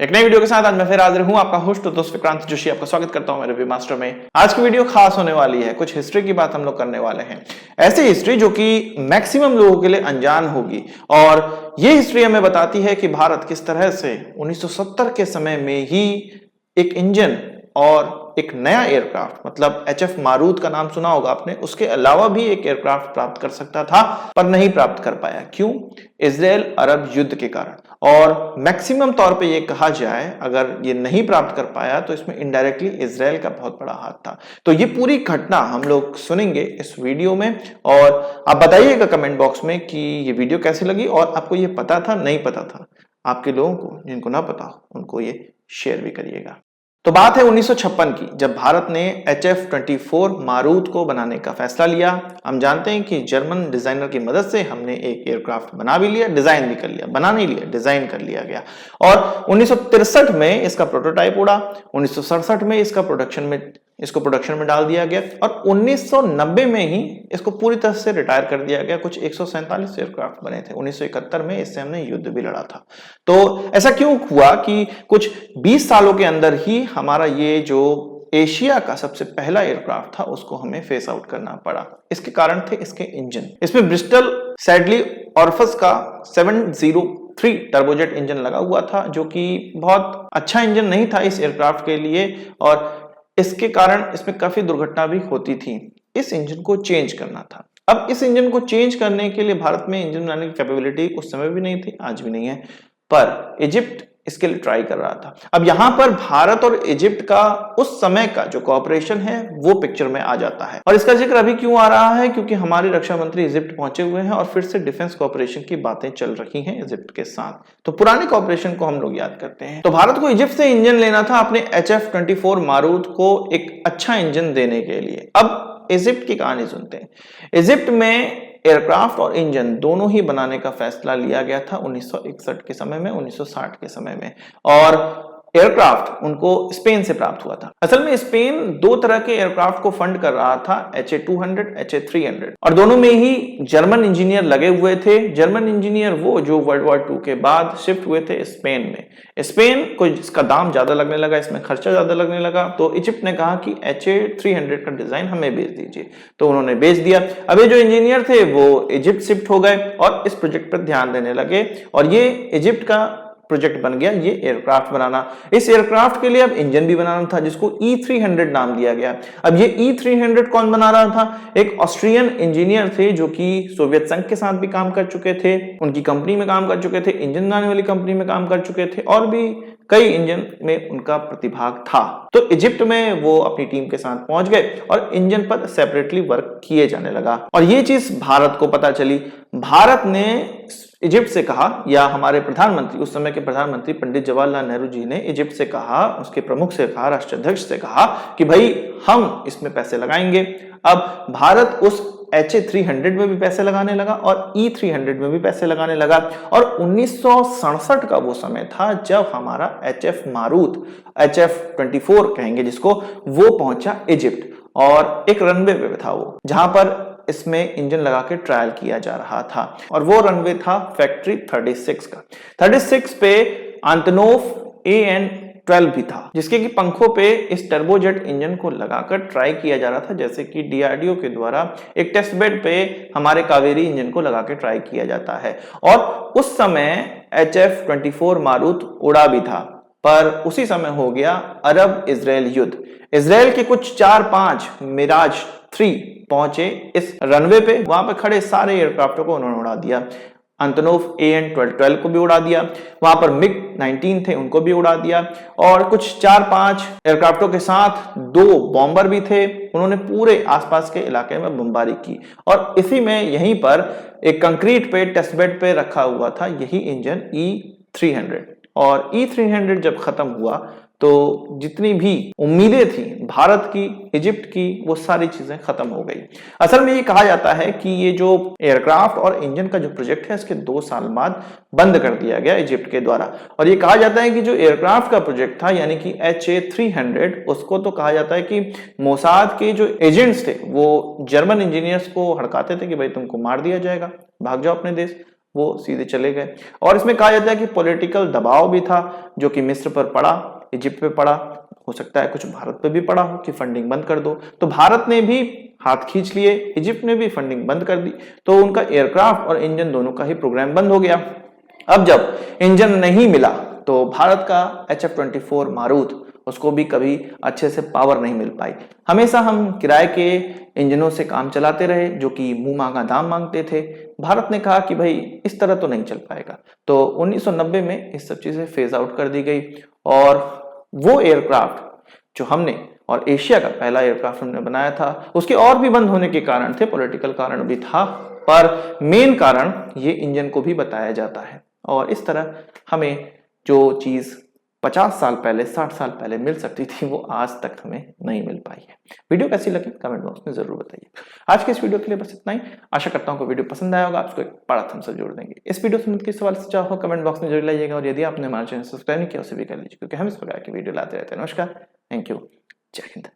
एक नई वीडियो के साथ आज मैं फिर हाजिर हूं, आपका होस्ट दोस्त विक्रांत जोशी आपका स्वागत करता हूं मेरे वी मास्टर में। आज की वीडियो खास होने वाली है, कुछ हिस्ट्री की बात हम लोग करने वाले हैं। ऐसी हिस्ट्री जो कि मैक्सिमम लोगों के लिए अनजान होगी और ये हिस्ट्री हमें बताती है कि भारत किस तरह से 1970 के समय में ही एक इंजन और एक नया एयरक्राफ्ट मतलब एचएफ मारूत का नाम सुना होगा आपने, उसके अलावा भी एक एयरक्राफ्ट प्राप्त कर सकता था पर नहीं प्राप्त कर पाया। क्यों? इजराइल अरब युद्ध के कारण। और मैक्सिमम तौर पे ये कहा जाए अगर ये नहीं प्राप्त कर पाया तो इसमें इनडायरेक्टली इजराइल का बहुत बड़ा हाथ था। तो ये पूरी घटना हम लोग सुनेंगे इस वीडियो में और आप बताइएगा कमेंट बॉक्स में कि ये वीडियो कैसी लगी और आपको ये पता था नहीं पता था। आपके लोगों को जिनको ना पता हो उनको ये शेयर भी करिएगा। तो बात है 1956 की, जब भारत ने HF-24 मारूत को बनाने का फैसला लिया। हम जानते हैं कि जर्मन डिजाइनर की मदद से हमने एक एयरक्राफ्ट बना भी लिया, डिजाइन भी कर लिया, बना नहीं लिया डिजाइन कर लिया गया। और 1963 में इसका प्रोटोटाइप उड़ा, 1967 में इसको प्रोडक्शन में डाल दिया गया और 1990 में ही इसको पूरी तरह से रिटायर कर दिया गया। कुछ 147 एयरक्राफ्ट बने थे। 1971 में इससे हमने युद्ध भी लड़ा था। तो ऐसा क्यों हुआ कि कुछ 20 सालों के अंदर ही हमारा ये जो एशिया का सबसे पहला एयरक्राफ्ट था उसको हमें फेस आउट करना पड़ा। इसके कारण थे इसके इंजन। इसमें ब्रिस्टल सैडली ऑर्फस का 703 टर्बोजेट इंजन लगा हुआ था जो कि बहुत अच्छा इंजन नहीं था इस एयरक्राफ्ट के लिए और इसके कारण इसमें काफी दुर्घटना भी होती थी। इस इंजन को चेंज करना था। अब इस इंजन को चेंज करने के लिए भारत में इंजन बनाने की कैपेबिलिटी उस समय भी नहीं थी, आज भी नहीं है, पर इजिप्ट इसके लिए ट्राई कर रहा था। अब यहां पर भारत और इजिप्ट का उस समय का जो कोऑपरेशन है वो पिक्चर में आ जाता है। और इसका जिक्र अभी क्यों आ रहा है? क्योंकि हमारे रक्षा मंत्री इजिप्ट पहुंचे हुए हैं और फिर से डिफेंस कोऑपरेशन की बातें चल रही हैं इजिप्ट के साथ। तो पुराने कोऑपरेशन को हम लोग याद करते हैं। तो भारत को इजिप्ट से इंजन लेना था अपने HF-24 मारूत को एक अच्छा इंजन देने के लिए। अब इजिप्ट की कहानी सुनते हैं। इजिप्ट में एयरक्राफ्ट और इंजन दोनों ही बनाने का फैसला लिया गया था 1961 के समय में, 1960 के समय में। और एयरक्राफ्ट उनको स्पेन से प्राप्त हुआ था। असल में स्पेन दो तरह के एयरक्राफ्ट को फंड कर रहा था, HA-200, HA-300, और दोनों में ही जर्मन इंजीनियर लगे हुए थे। जर्मन इंजीनियर वो जो वर्ल्ड वॉर 2 के बाद शिफ्ट हुए थे स्पेन में। स्पेन को इसका दाम ज्यादा लगने लगा, इसमें खर्चा ज्यादा लगने लगा, तो इजिप्ट ने कहा कि HA-300 का डिजाइन हमें भेज दीजिए। तो उन्होंने भेज दिया। अब ये जो इंजीनियर थे वो इजिप्ट शिफ्ट हो गए और इस प्रोजेक्ट पर ध्यान देने लगे और ये इजिप्ट का प्रोजेक्ट बन गया ये एयरक्राफ्ट बनाना। इस एयरक्राफ्ट के लिए अब इंजन भी बनाना था जिसको E-300 नाम दिया गया। अब ये E-300 कौन बना रहा था? एक ऑस्ट्रियन इंजीनियर थे जो कि सोवियत संघ के साथ भी काम कर चुके थे, उनकी कंपनी में काम कर चुके थे, इंजन बनाने वाली कंपनी में काम कर चुके थे और भी कई इंजन में उनका प्रतिभाग था। तो इजिप्ट में वो अपनी टीम के साथ पहुंच गए और इंजन पर सेपरेटली वर्क किए जाने लगा। और ये चीज भारत को पता चली। भारत ने इजिप्ट से कहा, या हमारे प्रधानमंत्री, उस समय के प्रधानमंत्री पंडित जवाहरलाल नेहरू जी ने इजिप्ट से कहा, उसके प्रमुख से कहा, राष्ट्राध्यक्ष से कहा कि भाई हम इसमें पैसे लगाएंगे। अब भारत उस HA-300 में भी पैसे लगाने लगा और E-300 में भी पैसे लगाने लगा। और 1967 का वो समय था जब हमारा HF मारूत, HF-24 कहेंगे जिसको, वो पहुंचा इजिप्ट और एक रनवे पे था वो, जहां पर इसमें इंजन लगा के ट्रायल किया जा रहा था। और वो रनवे था फैक्ट्री 36 का। 36 पे आंतनोव AN-12 भी था जिसके की पंखों पे इस टर्बोजेट इंजन को लगाकर ट्राई किया जा रहा था, जैसे कि DRDO के द्वारा एक टेस्ट बेड पे हमारे कावेरी इंजन को लगा के ट्राई किया जाता है। और उस समय HF-24 मारूत उड़ा भी था, पर उसी समय हो गया अरब इजराइल युद्ध। इजराइल के कुछ 4-5 मिराज 3 पहुंचे इस रनवे पे, वहां पे खड़े सारे एयरक्राफ्टों को उन्होंने उड़ा दिया। अंतनोव AN-12 को भी उड़ा दिया, वहां पर MiG-19 थे उनको भी उड़ा दिया और कुछ 4-5 एयरक्राफ्टों के साथ 2 बॉम्बर भी थे, उन्होंने पूरे आसपास के इलाके में बमबारी की। और इसी में यहीं पर एक कंक्रीट पे टेस्ट बेड पे रखा हुआ था यही इंजन E-300। और E-300 जब खत्म हुआ तो जितनी भी उम्मीदें थी भारत की, इजिप्ट की, वो सारी चीजें खत्म हो गई। असल में ये कहा जाता है कि ये जो एयरक्राफ्ट और इंजन का जो प्रोजेक्ट है इसके 2 साल बाद बंद कर दिया गया इजिप्ट के द्वारा। और ये कहा जाता है कि जो एयरक्राफ्ट का प्रोजेक्ट था यानी कि HA-300, उसको तो कहा जाता है कि मोसाद के जो एजेंट्स थे वो जर्मन इंजीनियर्स को हड़काते थे कि भाई तुमको मार दिया जाएगा, भाग जाओ अपने देश। वो सीधे चले गए। और इसमें कहा जाता है कि पॉलिटिकल दबाव भी था जो कि मिस्र पर पड़ा, इजिप्ट पे पड़ा, हो सकता है कुछ भारत पे भी पड़ा हो कि फंडिंग बंद कर दो। तो भारत ने भी हाथ खींच लिए, इजिप्ट ने भी फंडिंग बंद कर दी, तो उनका एयरक्राफ्ट और इंजन दोनों का ही प्रोग्राम बंद हो गया। अब जब इंजन नहीं मिला तो भारत का HF-24 मारूत, उसको भी कभी अच्छे से पावर नहीं मिल पाई। हमेशा हम किराए के इंजनों से काम चलाते रहे जो कि मुंह मांगा दाम मांगते थे। भारत ने कहा कि भाई इस तरह तो नहीं चल पाएगा, तो 1990 में इस सब चीजें फेज आउट कर दी गई। और वो एयरक्राफ्ट जो हमने, और एशिया का पहला एयरक्राफ्ट हमने बनाया था, उसके और भी बंद होने के कारण थे, पॉलिटिकल कारण भी था, पर मेन कारण ये इंजन को भी बताया जाता है। और इस तरह हमें जो चीज 50 साल पहले, 60 साल पहले मिल सकती थी, वो आज तक हमें नहीं मिल पाई है। वीडियो कैसी लगी कमेंट बॉक्स में जरूर बताइए। आज के इस वीडियो के लिए बस इतना ही। आशा करता हूँ कि वीडियो पसंद आया होगा, आपको एक बड़ा थम्स अप जरूर देंगे। इस वीडियो से मुझे सवाल सुझाव हो कमेंट बॉक्स में जरूर लाइएगा, और यदि आपने हमारा चैनल सब्सक्राइब नहीं किया उसे भी कर लीजिए, क्योंकि हम इस प्रकार की वीडियो लाते रहते हैं। नमस्कार, थैंक यू, जय हिंद।